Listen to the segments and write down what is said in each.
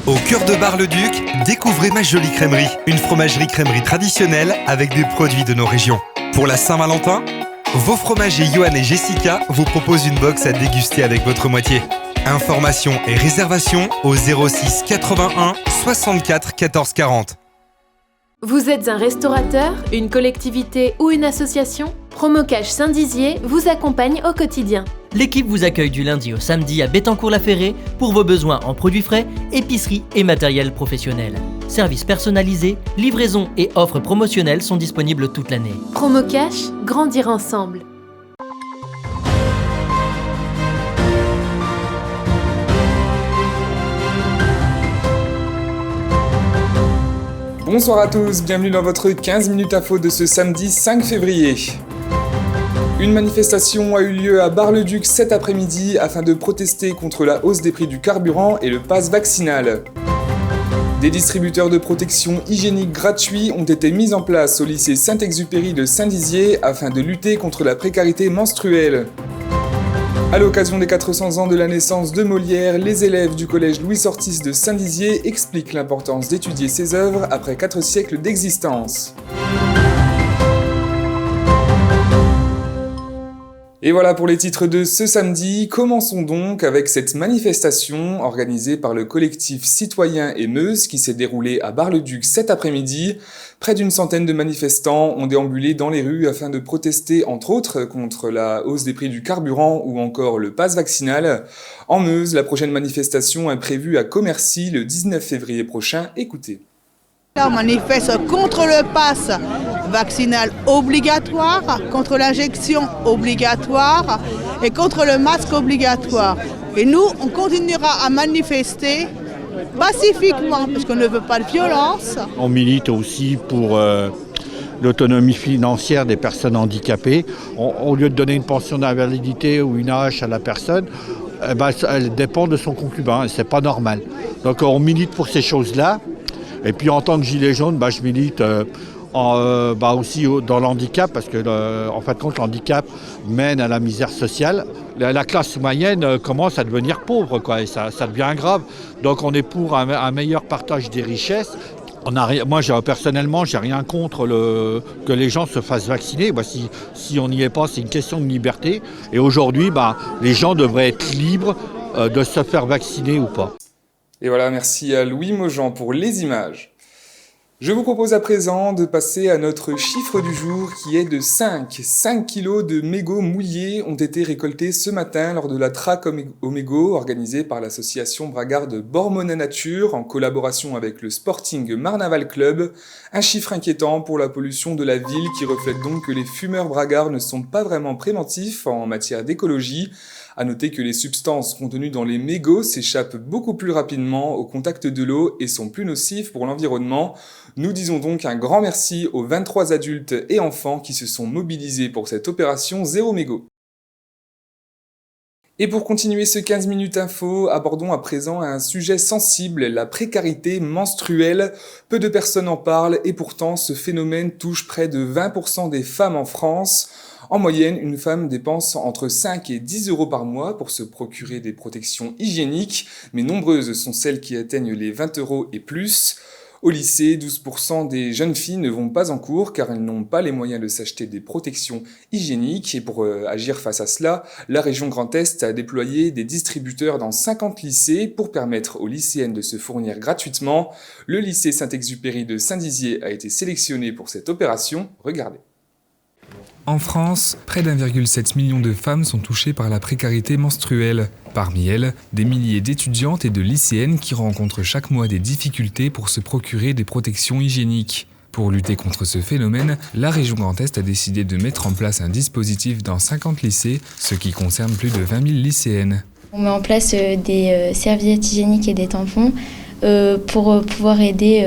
Au cœur de Bar-le-Duc, découvrez Ma Jolie Crèmerie, une fromagerie crèmerie traditionnelle avec des produits de nos régions. Pour la Saint-Valentin, vos fromagers Johan et Jessica vous proposent une box à déguster avec votre moitié. Informations et réservations au 06 81 64 14 40. Vous êtes un restaurateur, une collectivité ou une association ? Promocash Saint-Dizier vous accompagne au quotidien. L'équipe vous accueille du lundi au samedi à Bettencourt-la-Ferrée pour vos besoins en produits frais, épicerie et matériel professionnel. Services personnalisés, livraison et offres promotionnelles sont disponibles toute l'année. Promocash, grandir ensemble. Bonsoir à tous, bienvenue dans votre 15 minutes info de ce samedi 5 février. Une manifestation a eu lieu à Bar-le-Duc cet après-midi afin de protester contre la hausse des prix du carburant et le pass vaccinal. Des distributeurs de protection hygiénique gratuits ont été mis en place au lycée Saint-Exupéry de Saint-Dizier afin de lutter contre la précarité menstruelle. À l'occasion des 400 ans de la naissance de Molière, les élèves du collège Louis Ortiz de Saint-Dizier expliquent l'importance d'étudier ses œuvres après 4 siècles d'existence. Et voilà pour les titres de ce samedi. Commençons donc avec cette manifestation organisée par le collectif Citoyens et Meuse qui s'est déroulée à Bar-le-Duc cet après-midi. Près d'une centaine de manifestants ont déambulé dans les rues afin de protester entre autres contre la hausse des prix du carburant ou encore le pass vaccinal. En Meuse, la prochaine manifestation est prévue à Commercy le 19 février prochain. Écoutez. On manifeste contre le pass vaccinal obligatoire, contre l'injection obligatoire et contre le masque obligatoire. Et nous, on continuera à manifester pacifiquement parce qu'on ne veut pas de violence. On milite aussi pour l'autonomie financière des personnes handicapées. Au lieu de donner une pension d'invalidité ou une AH à la personne, elle dépend de son concubin et c'est pas normal. Donc on milite pour ces choses-là. Et puis en tant que gilet jaune, je milite aussi dans l'handicap parce que en fin de compte l'handicap mène à la misère sociale. La classe moyenne commence à devenir pauvre, et ça devient grave. Donc on est pour un meilleur partage des richesses. Moi personnellement, j'ai rien contre que les gens se fassent vacciner. Si on n'y est pas, c'est une question de liberté. Et aujourd'hui, les gens devraient être libres de se faire vacciner ou pas. Et voilà, merci à Louis Maujean pour les images. Je vous propose à présent de passer à notre chiffre du jour qui est de 5. 5 kilos de mégots mouillés ont été récoltés ce matin lors de la traque aux mégots organisée par l'association bragarde Bormona Nature en collaboration avec le Sporting Marnaval Club. Un chiffre inquiétant pour la pollution de la ville qui reflète donc que les fumeurs bragards ne sont pas vraiment préventifs en matière d'écologie. À noter que les substances contenues dans les mégots s'échappent beaucoup plus rapidement au contact de l'eau et sont plus nocives pour l'environnement. Nous disons donc un grand merci aux 23 adultes et enfants qui se sont mobilisés pour cette opération Zéro Mégot. Et pour continuer ce 15 minutes info, abordons à présent un sujet sensible, la précarité menstruelle. Peu de personnes en parlent et pourtant ce phénomène touche près de 20% des femmes en France. En moyenne, une femme dépense entre 5 et 10 euros par mois pour se procurer des protections hygiéniques, mais nombreuses sont celles qui atteignent les 20 euros et plus. Au lycée, 12% des jeunes filles ne vont pas en cours car elles n'ont pas les moyens de s'acheter des protections hygiéniques. Et pour agir face à cela, la région Grand Est a déployé des distributeurs dans 50 lycées pour permettre aux lycéennes de se fournir gratuitement. Le lycée Saint-Exupéry de Saint-Dizier a été sélectionné pour cette opération. Regardez. En France, près d'1,7 million de femmes sont touchées par la précarité menstruelle. Parmi elles, des milliers d'étudiantes et de lycéennes qui rencontrent chaque mois des difficultés pour se procurer des protections hygiéniques. Pour lutter contre ce phénomène, la région Grand Est a décidé de mettre en place un dispositif dans 50 lycées, ce qui concerne plus de 20 000 lycéennes. On met en place des serviettes hygiéniques et des tampons pour pouvoir aider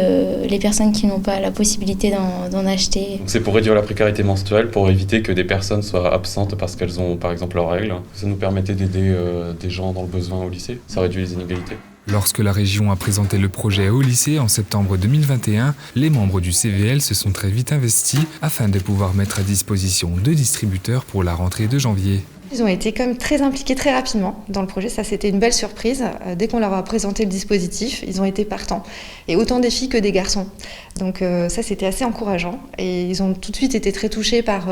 les personnes qui n'ont pas la possibilité d'en acheter. Donc c'est pour réduire la précarité menstruelle, pour éviter que des personnes soient absentes parce qu'elles ont par exemple leurs règles. Ça nous permettait d'aider des gens dans le besoin au lycée, ça réduit les inégalités. Lorsque la région a présenté le projet au lycée en septembre 2021, les membres du CVL se sont très vite investis afin de pouvoir mettre à disposition 2 distributeurs pour la rentrée de janvier. Ils ont été quand même très impliqués très rapidement dans le projet. Ça, c'était une belle surprise. Dès qu'on leur a présenté le dispositif, ils ont été partants. Et autant des filles que des garçons. Donc ça, c'était assez encourageant. Et ils ont tout de suite été très touchés par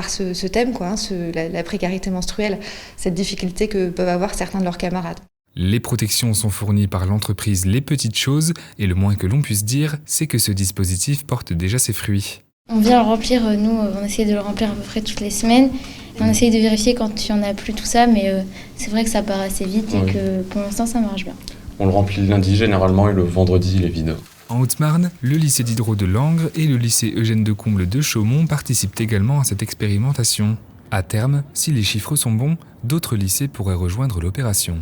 ce thème, quoi, la précarité menstruelle, cette difficulté que peuvent avoir certains de leurs camarades. Les protections sont fournies par l'entreprise Les Petites Choses et le moins que l'on puisse dire, c'est que ce dispositif porte déjà ses fruits. On vient le remplir, nous, on essaie de le remplir à peu près toutes les semaines. On essaye de vérifier quand il n'y en a plus, tout ça, mais c'est vrai que ça part assez vite et que pour l'instant, ça marche bien. On le remplit le lundi généralement et le vendredi, il est vide. En Haute-Marne, le lycée Diderot de Langres et le lycée Eugène de Comble de Chaumont participent également à cette expérimentation. À terme, si les chiffres sont bons, d'autres lycées pourraient rejoindre l'opération.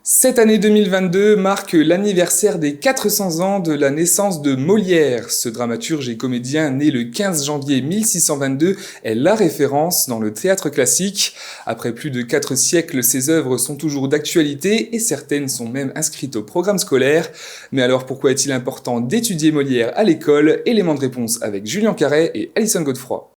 Cette année 2022 marque l'anniversaire des 400 ans de la naissance de Molière. Ce dramaturge et comédien né le 15 janvier 1622 est la référence dans le théâtre classique. Après plus de 4 siècles, ses œuvres sont toujours d'actualité et certaines sont même inscrites au programme scolaire. Mais alors pourquoi est-il important d'étudier Molière à l'école? Élément de réponse avec Julien Carret et Alison Godefroy.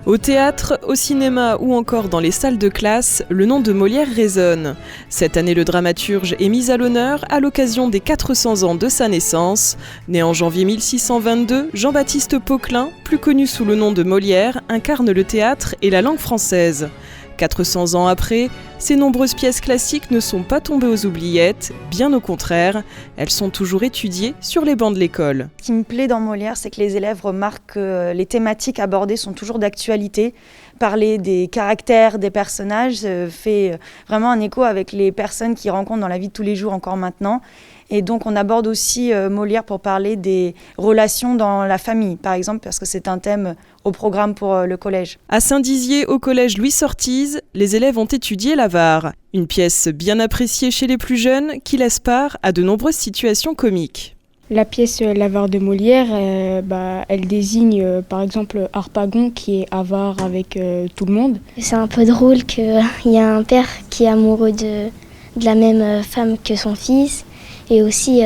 Au théâtre, au cinéma ou encore dans les salles de classe, le nom de Molière résonne. Cette année, le dramaturge est mis à l'honneur à l'occasion des 400 ans de sa naissance. Né en janvier 1622, Jean-Baptiste Poquelin, plus connu sous le nom de Molière, incarne le théâtre et la langue française. 400 ans après, ces nombreuses pièces classiques ne sont pas tombées aux oubliettes, bien au contraire, elles sont toujours étudiées sur les bancs de l'école. Ce qui me plaît dans Molière, c'est que les élèves remarquent que les thématiques abordées sont toujours d'actualité. Parler des caractères des personnages fait vraiment un écho avec les personnes qu'ils rencontrent dans la vie de tous les jours encore maintenant. Et donc on aborde aussi Molière pour parler des relations dans la famille, par exemple, parce que c'est un thème au programme pour le collège. À Saint-Dizier, au collège Louis Sortize, les élèves ont étudié l'Avare, une pièce bien appréciée chez les plus jeunes qui laisse part à de nombreuses situations comiques. La pièce L'Avare de Molière, elle désigne par exemple Harpagon qui est avare avec tout le monde. C'est un peu drôle qu'il y a un père qui est amoureux de la même femme que son fils. Et aussi,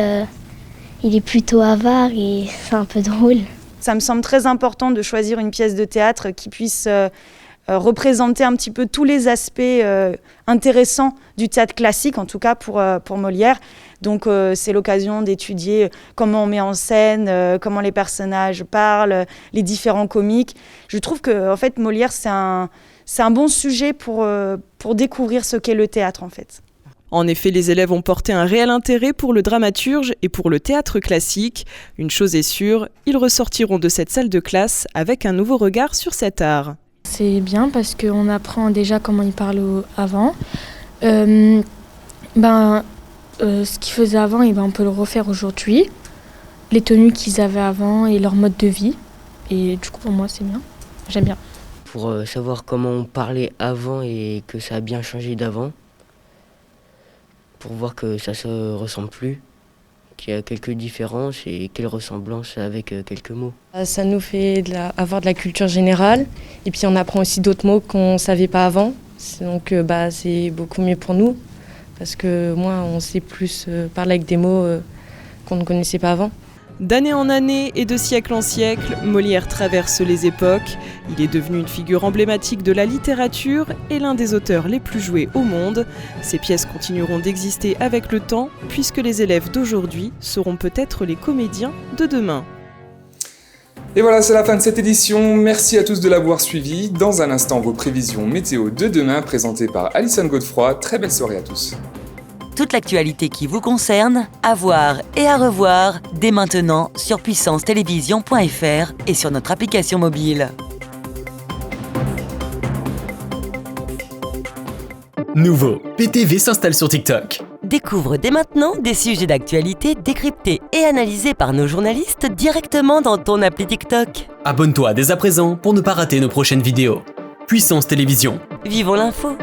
il est plutôt avare et c'est un peu drôle. Ça me semble très important de choisir une pièce de théâtre qui puisse représenter un petit peu tous les aspects intéressants du théâtre classique, en tout cas pour Molière. Donc c'est l'occasion d'étudier comment on met en scène, comment les personnages parlent, les différents comiques. Je trouve que en fait, Molière, c'est un bon sujet pour découvrir ce qu'est le théâtre en fait. En effet, les élèves ont porté un réel intérêt pour le dramaturge et pour le théâtre classique. Une chose est sûre, ils ressortiront de cette salle de classe avec un nouveau regard sur cet art. C'est bien parce qu'on apprend déjà comment ils parlent avant. Ce qu'ils faisaient avant, on peut le refaire aujourd'hui. Les tenues qu'ils avaient avant et leur mode de vie. Et du coup, pour moi, c'est bien. J'aime bien. Pour savoir comment on parlait avant et que ça a bien changé d'avant. Pour voir que ça se ressemble plus, qu'il y a quelques différences et quelles ressemblances avec quelques mots. Ça nous fait avoir de la culture générale et puis on apprend aussi d'autres mots qu'on ne savait pas avant. Donc c'est beaucoup mieux pour nous parce que moi on sait plus parler avec des mots qu'on ne connaissait pas avant. D'année en année et de siècle en siècle, Molière traverse les époques. Il est devenu une figure emblématique de la littérature et l'un des auteurs les plus joués au monde. Ces pièces continueront d'exister avec le temps, puisque les élèves d'aujourd'hui seront peut-être les comédiens de demain. Et voilà, c'est la fin de cette édition. Merci à tous de l'avoir suivi. Dans un instant, vos prévisions météo de demain présentées par Alison Godefroy. Très belle soirée à tous. Toute l'actualité qui vous concerne, à voir et à revoir dès maintenant sur puissancetelevision.fr et sur notre application mobile. Nouveau, PTV s'installe sur TikTok. Découvre dès maintenant des sujets d'actualité décryptés et analysés par nos journalistes directement dans ton appli TikTok. Abonne-toi dès à présent pour ne pas rater nos prochaines vidéos. Puissance Télévision. Vivons l'info.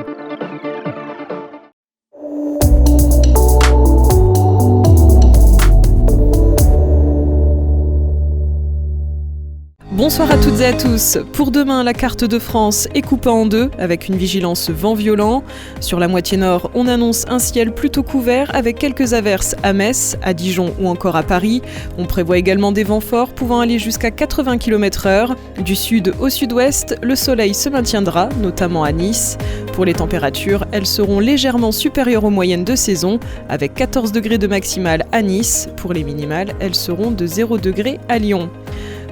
Bonsoir à toutes et à tous. Pour demain, la carte de France est coupée en deux avec une vigilance vent violent. Sur la moitié nord, on annonce un ciel plutôt couvert avec quelques averses à Metz, à Dijon ou encore à Paris. On prévoit également des vents forts pouvant aller jusqu'à 80 km/h. Du sud au sud-ouest, le soleil se maintiendra, notamment à Nice. Pour les températures, elles seront légèrement supérieures aux moyennes de saison, avec 14 degrés de maximale à Nice. Pour les minimales, elles seront de 0 degrés à Lyon.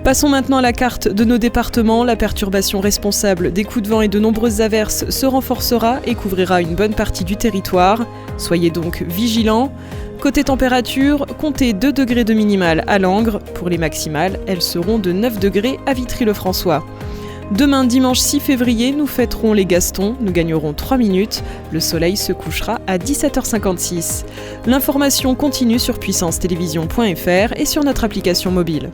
Passons maintenant à la carte de nos départements. La perturbation responsable des coups de vent et de nombreuses averses se renforcera et couvrira une bonne partie du territoire. Soyez donc vigilants. Côté température, comptez 2 degrés de minimale à Langres. Pour les maximales, elles seront de 9 degrés à Vitry-le-François. Demain, dimanche 6 février, nous fêterons les Gastons, nous gagnerons 3 minutes. Le soleil se couchera à 17h56. L'information continue sur puissancetélévision.fr et sur notre application mobile.